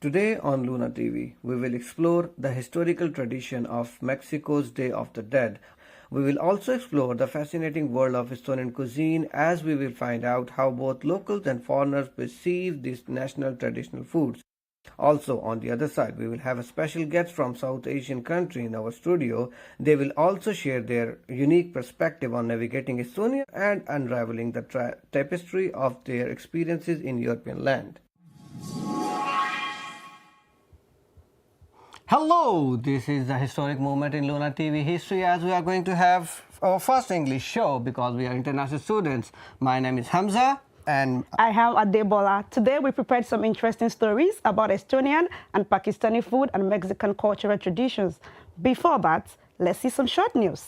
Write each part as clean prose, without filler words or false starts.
Today on Luna TV, we will explore the historical tradition of Mexico's Day of the Dead. We will also explore the fascinating world of Estonian cuisine as we will find out how both locals and foreigners perceive these national traditional foods. Also, on the other side, we will have a special guest from South Asian country in our studio. They will also share their unique perspective on navigating Estonia and unraveling the tapestry of their experiences in European land. Hello, this is the historic moment in Luna TV history as we are going to have our first English show because we are international students. My name is Hamza and I am Adebola. Today we prepared some interesting stories about Estonian and Pakistani food and Mexican cultural traditions. Before that, let's see some short news.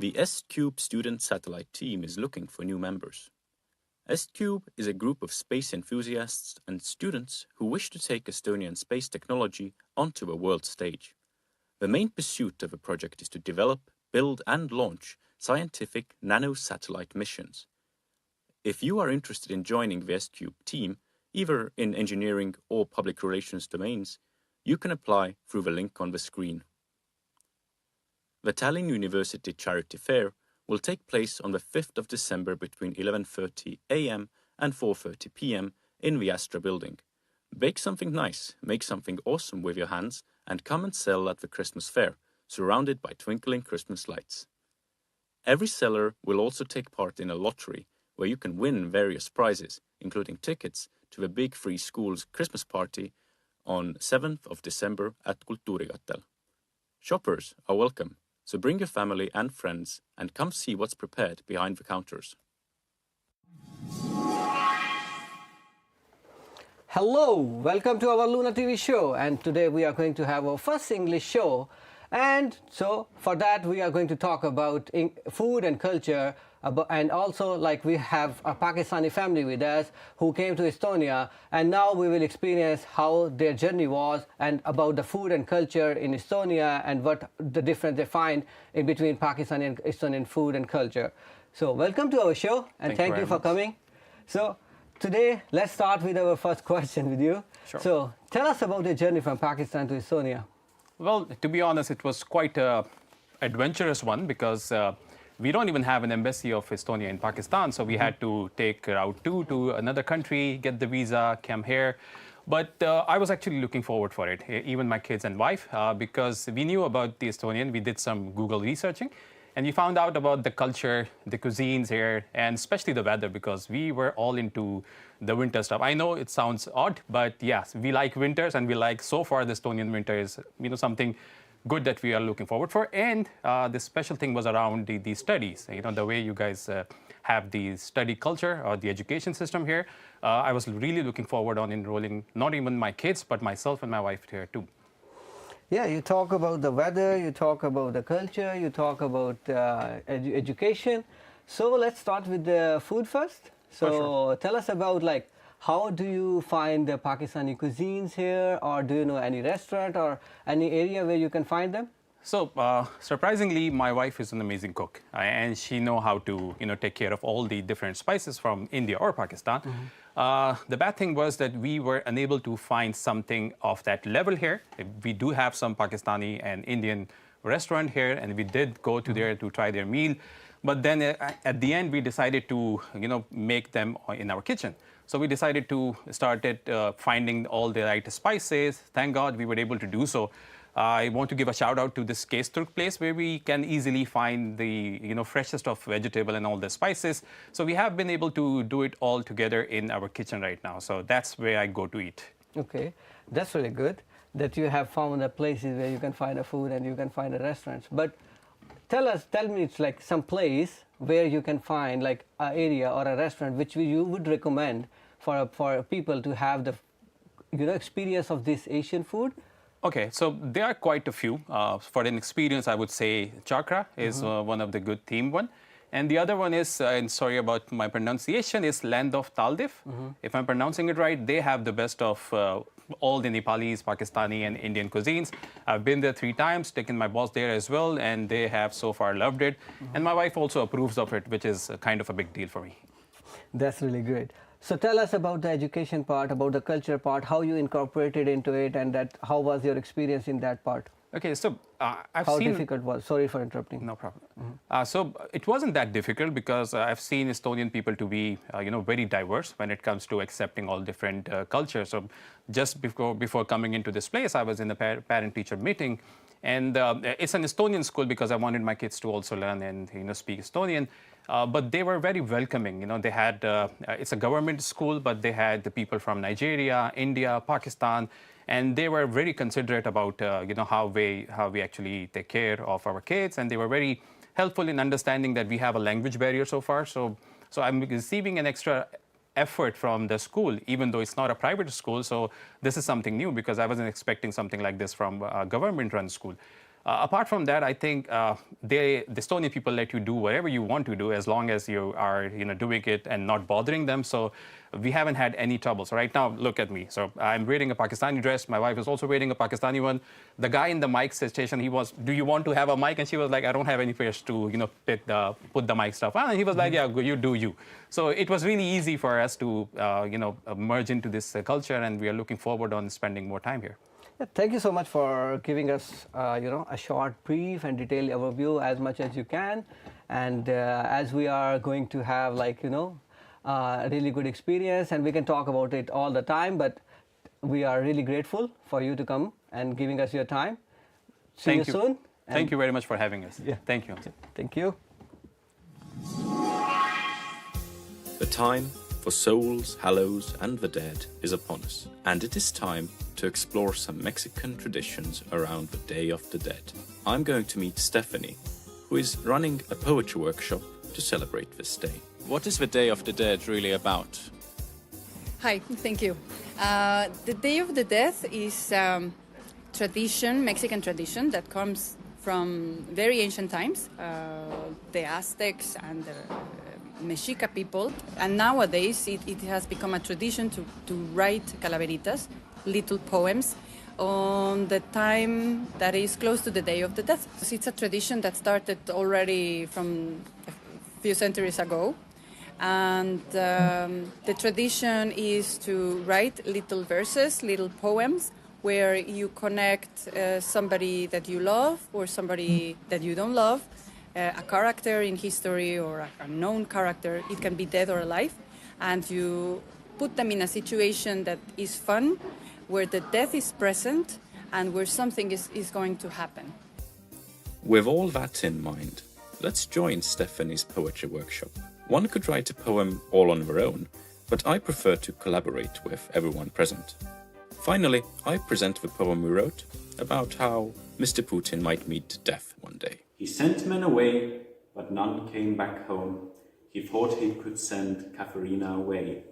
The S-Cube student satellite team is looking for new members. S-Cube is a group of space enthusiasts and students who wish to take Estonian space technology onto a world stage. The main pursuit of a project is to develop, build and launch scientific nano-satellite missions. If you are interested in joining the S-Cube team, either in engineering or public relations domains, you can apply through the link on the screen. The Tallinn University Charity Fair will take place on the 5th of December between 11:30 a.m. and 4:30 p.m. in the Astra building. Bake something nice, make something awesome with your hands, and come and sell at the Christmas fair, surrounded by twinkling Christmas lights. Every seller will also take part in a lottery where you can win various prizes, including tickets to the Big Free Schools Christmas party on 7th of December at Kultuurigatel. Shoppers are welcome, so bring your family and friends and come see what's prepared behind the counters. Hello, welcome to our Luna TV show, and today we are going to have our first English show, and so for that we are going to talk about food and culture, and also like we have a Pakistani family with us who came to Estonia, and now we will experience how their journey was and about the food and culture in Estonia and what the difference they find in between Pakistani and Estonian food and culture. So welcome to our show, and thank you for coming. So today, let's start with our first question with you. Sure. So, tell us about your journey from Pakistan to Estonia. Well, to be honest, it was quite an adventurous one because we don't even have an embassy of Estonia in Pakistan. So we had to take Route 2 to another country, get the visa, come here. But I was actually looking forward for it, even my kids and wife, because we knew about the Estonian. We did some Google researching. And we found out about the culture, the cuisines here, and especially the weather, because we were all into the winter stuff. I know it sounds odd, but yes, we like winters, and we like, so far, the Estonian winter is, something good that we are looking forward for. And the special thing was around the studies, the way you guys have the study culture or the education system here. I was really looking forward on enrolling not even my kids, but myself and my wife here too. Yeah, you talk about the weather, you talk about the culture, you talk about education. So let's start with the food first. So sure. Tell us about like how do you find the Pakistani cuisines here, or do you know any restaurant or any area where you can find them? So surprisingly, my wife is an amazing cook, and she knows how to take care of all the different spices from India or Pakistan. The bad thing was that we were unable to find something of that level here. We do have some Pakistani and Indian restaurant here, and we did go to there to try their meal. But then at the end, we decided to make them in our kitchen. So we decided to start finding all the right spices. Thank God we were able to do so. I want to give a shout out to this Turk place where we can easily find the freshest of vegetable and all the spices. So we have been able to do it all together in our kitchen right now. So that's where I go to eat. Okay, that's really good that you have found the places where you can find the food and you can find the restaurants. But tell me, it's like some place where you can find like an area or a restaurant which you would recommend for people to have the experience of this Asian food. Okay, so there are quite a few. For an experience, I would say Chakra is one of the good theme one. And the other one is, and sorry about my pronunciation, is Land of Taldev. If I'm pronouncing it right, they have the best of all the Nepalis, Pakistani, and Indian cuisines. I've been there 3 times, taken my boss there as well, and they have so far loved it. And my wife also approves of it, which is kind of a big deal for me. That's really great. So tell us about the education part, about the culture part, how you incorporated into it, and how was your experience in that part? Okay, so I've how seen... How difficult was? Sorry for interrupting. No problem. So it wasn't that difficult because I've seen Estonian people to be, very diverse when it comes to accepting all different cultures. So just before coming into this place, I was in a parent-teacher meeting, and it's an Estonian school because I wanted my kids to also learn and speak Estonian. But they were very welcoming. They had it's a government school, but they had the people from Nigeria, India, Pakistan, and they were very considerate about how we actually take care of our kids, and they were very helpful in understanding that we have a language barrier so far. So I'm receiving an extra effort from the school, even though it's not a private school. So this is something new because I wasn't expecting something like this from a government-run school. Apart from that, I think the Estonian people let you do whatever you want to do as long as you are doing it and not bothering them. So we haven't had any trouble. So right now, look at me. So I'm wearing a Pakistani dress. My wife is also wearing a Pakistani one. The guy in the mic station, he was, do you want to have a mic? And she was like, I don't have any place to put the mic stuff on. And he was like, yeah, you do you. So it was really easy for us to merge into this culture, and we are looking forward on spending more time here. Yeah, thank you so much for giving us, a short, brief, and detailed overview as much as you can. And as we are going to have, a really good experience, and we can talk about it all the time. But we are really grateful for you to come and giving us your time. See you soon. Thank you very much for having us. Yeah. Thank you. Thank you. The time for souls, hallows, and the dead is upon us, and it is time to explore some Mexican traditions around the Day of the Dead. I'm going to meet Stephanie, who is running a poetry workshop to celebrate this day. What is the Day of the Dead really about? Hi, thank you. The Day of the Dead is tradition, Mexican tradition that comes from very ancient times, the Aztecs and the Mexica people. And nowadays it has become a tradition to write calaveritas, little poems, on the time that is close to the Day of the Dead. It's a tradition that started already from a few centuries ago. And the tradition is to write little verses, little poems, where you connect somebody that you love or somebody that you don't love, a character in history or a known character. It can be dead or alive. And you put them in a situation that is fun, where the death is present and where something is going to happen. With all that in mind, let's join Stephanie's poetry workshop. One could write a poem all on their own, but I prefer to collaborate with everyone present. Finally, I present the poem we wrote about how Mr. Putin might meet death one day. He sent men away, but none came back home. He thought he could send Katharina away.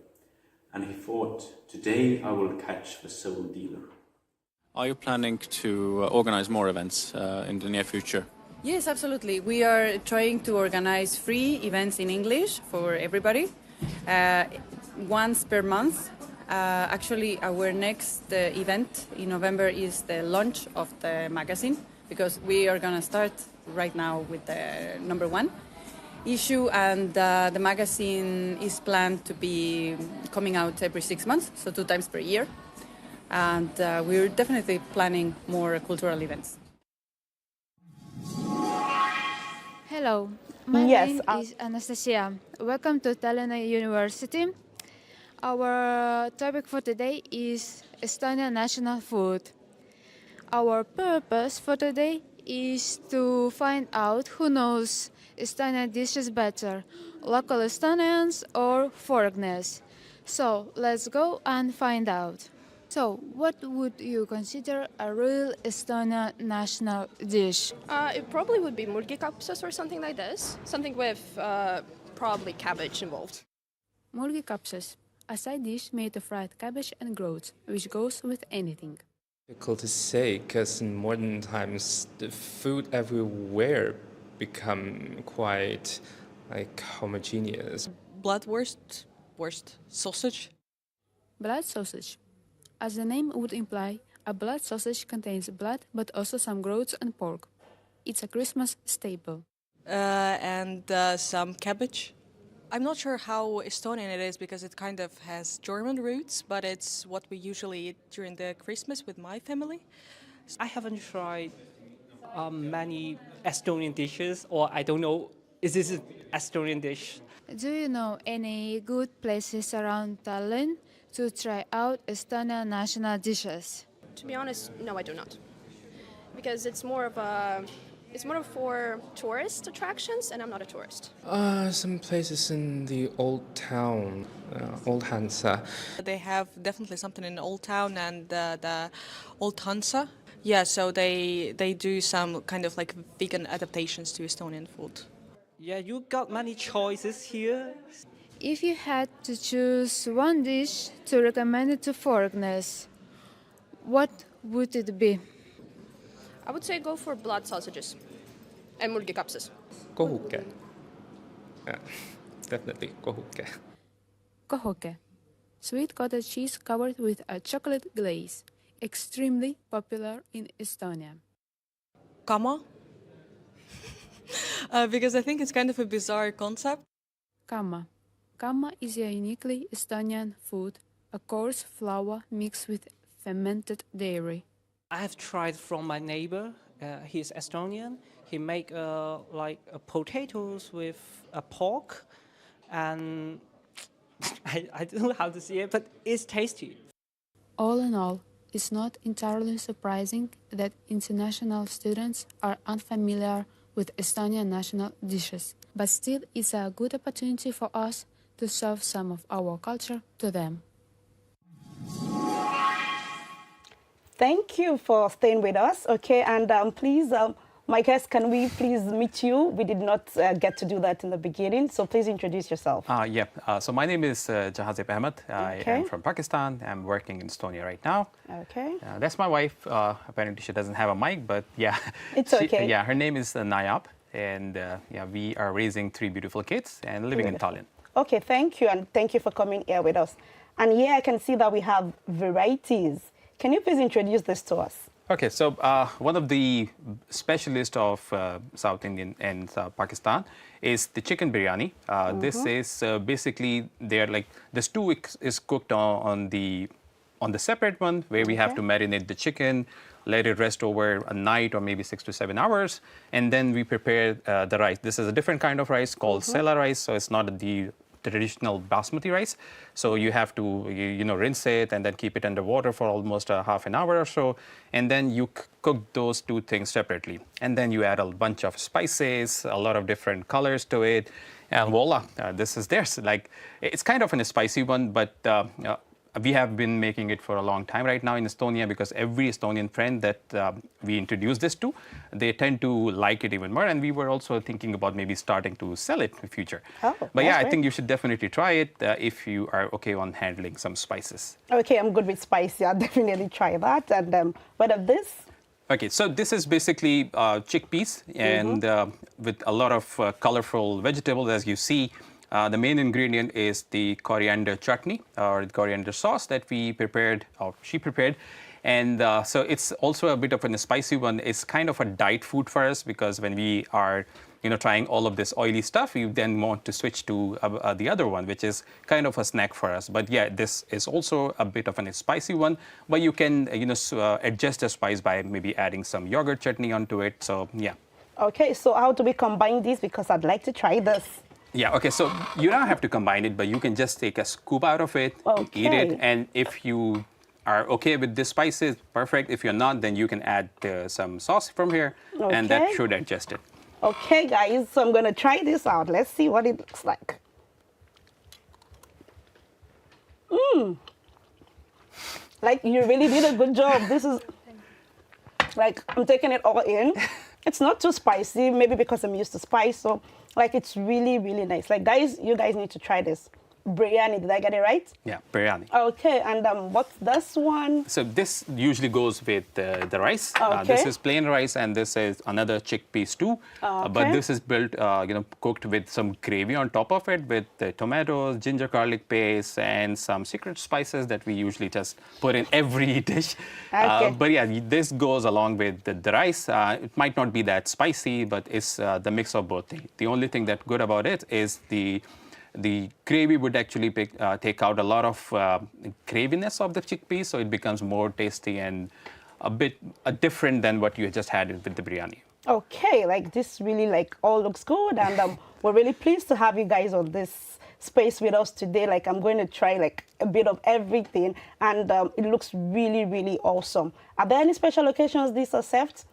And he thought, today I will catch the soul dealer. Are you planning to organize more events in the near future? Yes, absolutely. We are trying to organize free events in English for everybody, once per month. Actually, our next event in November is the launch of the magazine, because we are going to start right now with the #1 issue, and the magazine is planned to be coming out every 6 months, so 2 times per year. And we're definitely planning more cultural events. Hello, my Yes, name is Anastasia. Welcome to Tallinna University. Our topic for today is Estonian national food. Our purpose for today is to find out who knows Estonian dishes better, local Estonians or foreigners. So let's go and find out. So, what would you consider a real Estonian national dish? It probably would be mulgikapsas or something like this. Something with probably cabbage involved. Mulgikapsas, a side dish made of fried cabbage and groats, which goes with anything. Difficult to say, because in modern times the food everywhere become quite homogeneous. Bloodwurst, sausage. Blood sausage. As the name would imply, a blood sausage contains blood but also some groats and pork. It's a Christmas staple. And some cabbage. I'm not sure how Estonian it is because it kind of has German roots, but it's what we usually eat during the Christmas with my family. I haven't tried many Estonian dishes, or I don't know, is this an Estonian dish? Do you know any good places around Tallinn to try out Estonian national dishes? To be honest, no, I do not. Because it's more of for tourist attractions, and I'm not a tourist. Some places in the old town, Old Hansa. They have definitely something in Old Town and the Old Hansa. Yeah, so they do some kind of vegan adaptations to Estonian food. Yeah, you got many choices here. If you had to choose one dish to recommend it to foreigners, what would it be? I would say go for blood sausages and mulgikapsas. Kohuke. Yeah, definitely kohuke. Kohoke, sweet cottage cheese covered with a chocolate glaze, extremely popular in Estonia. Kama, because I think it's kind of a bizarre concept. Kamma. Kamma is a uniquely Estonian food, a coarse flour mixed with fermented dairy. I have tried from my neighbor. He's Estonian. He make potatoes with a pork, and I don't know how to say it, but it's tasty. All in all, it's not entirely surprising that international students are unfamiliar with Estonian national dishes, but still it's a good opportunity for us to serve some of our culture to them. Thank you for staying with us. Okay, and please, my guest, can we please meet you? We did not get to do that in the beginning, so please introduce yourself. So my name is Jahazeb Ahmed. I am from Pakistan. I'm working in Estonia right now. Okay. That's my wife. Apparently she doesn't have a mic, but yeah. It's okay. Yeah, her name is Nayab, and we are raising 3 beautiful kids and living in Tallinn. Okay, thank you, and thank you for coming here with us. And here I can see that we have varieties. Can you please introduce this to us? Okay, so one of the specialists of South Indian and Pakistan is the chicken biryani. This is basically the stew is cooked on the separate one, where we have to marinate the chicken, let it rest over a night or maybe 6 to 7 hours, and then we prepare the rice. This is a different kind of rice called sela rice, so it's not the traditional basmati rice. So you have to rinse it and then keep it under water for almost a half an hour or so, and then you cook those 2 things separately, and then you add a bunch of spices, a lot of different colors to it, and voila, this is theirs. Like, it's kind of a spicy one, but we have been making it for a long time right now in Estonia, because every Estonian friend that we introduce this to, they tend to like it even more. And we were also thinking about maybe starting to sell it in the future. But yeah, I think you should definitely try it if you are okay on handling some spices. Okay, I'm good with spicy. I'll definitely try that. And what of this? Okay, so this is basically chickpeas, and with a lot of colorful vegetables, as you see. The main ingredient is the coriander chutney, or the coriander sauce that we prepared, or she prepared. And so it's also a bit of a spicy one. It's kind of a diet food for us, because when we are trying all of this oily stuff, you then want to switch to the other one, which is kind of a snack for us. But yeah, this is also a bit of a spicy one, but you can adjust the spice by maybe adding some yogurt chutney onto it. So yeah. Okay, so how do we combine these? Because I'd like to try this. Yeah, okay, so you don't have to combine it, but you can just take a scoop out of it, eat it, and if you are okay with the spices, perfect. If you're not, then you can add some sauce from here, and that should adjust it. Okay, guys, so I'm going to try this out. Let's see what it looks like. Like, you really did a good job. This is, like, I'm taking it all in. It's not too spicy, maybe because I'm used to spice, so like it's really, really nice. Like, guys, you guys need to try this. Biryani, did I get it right? Yeah, biryani. Okay, and what's this one? So this usually goes with the rice. This is plain rice, and this is another chickpea stew. But this is built, cooked with some gravy on top of it, with tomatoes, ginger garlic paste, and some secret spices that we usually just put in every dish. But yeah, this goes along with the rice. It might not be that spicy, but it's the mix of both things. The only thing that's good about it is the gravy would actually take out a lot of graviness of the chickpeas, so it becomes more tasty and a bit different than what you just had with the biryani. Okay, like this really all looks good, and we're really pleased to have you guys on this space with us today. Like, I'm going to try a bit of everything, and it looks really, really awesome. Are there any special occasions these are served?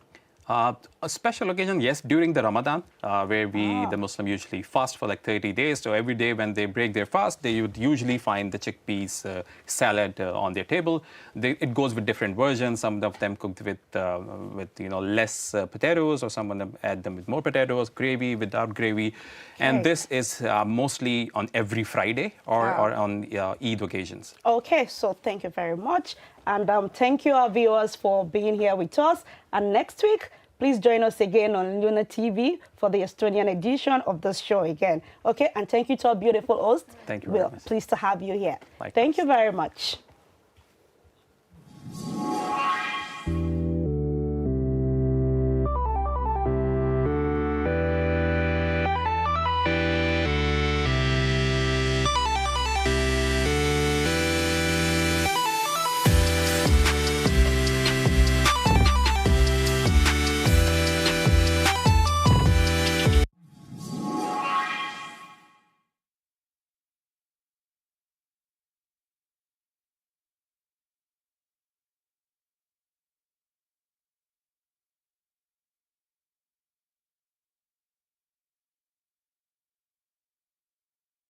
A special occasion, yes, during the Ramadan, where the Muslim usually fast for 30 days. So every day when they break their fast, they would usually find the chickpeas salad on their table. It goes with different versions. Some of them cooked with less potatoes, or some of them add them with more potatoes, gravy, without gravy. And this is mostly on every Friday or on Eid occasions. Okay, so thank you very much. And thank you, our viewers, for being here with us. And next week, please join us again on Luna TV for the Estonian edition of this show again. Okay, and thank you to our beautiful host. Thank you very much. We're pleased to have you here. Likewise. Thank you very much.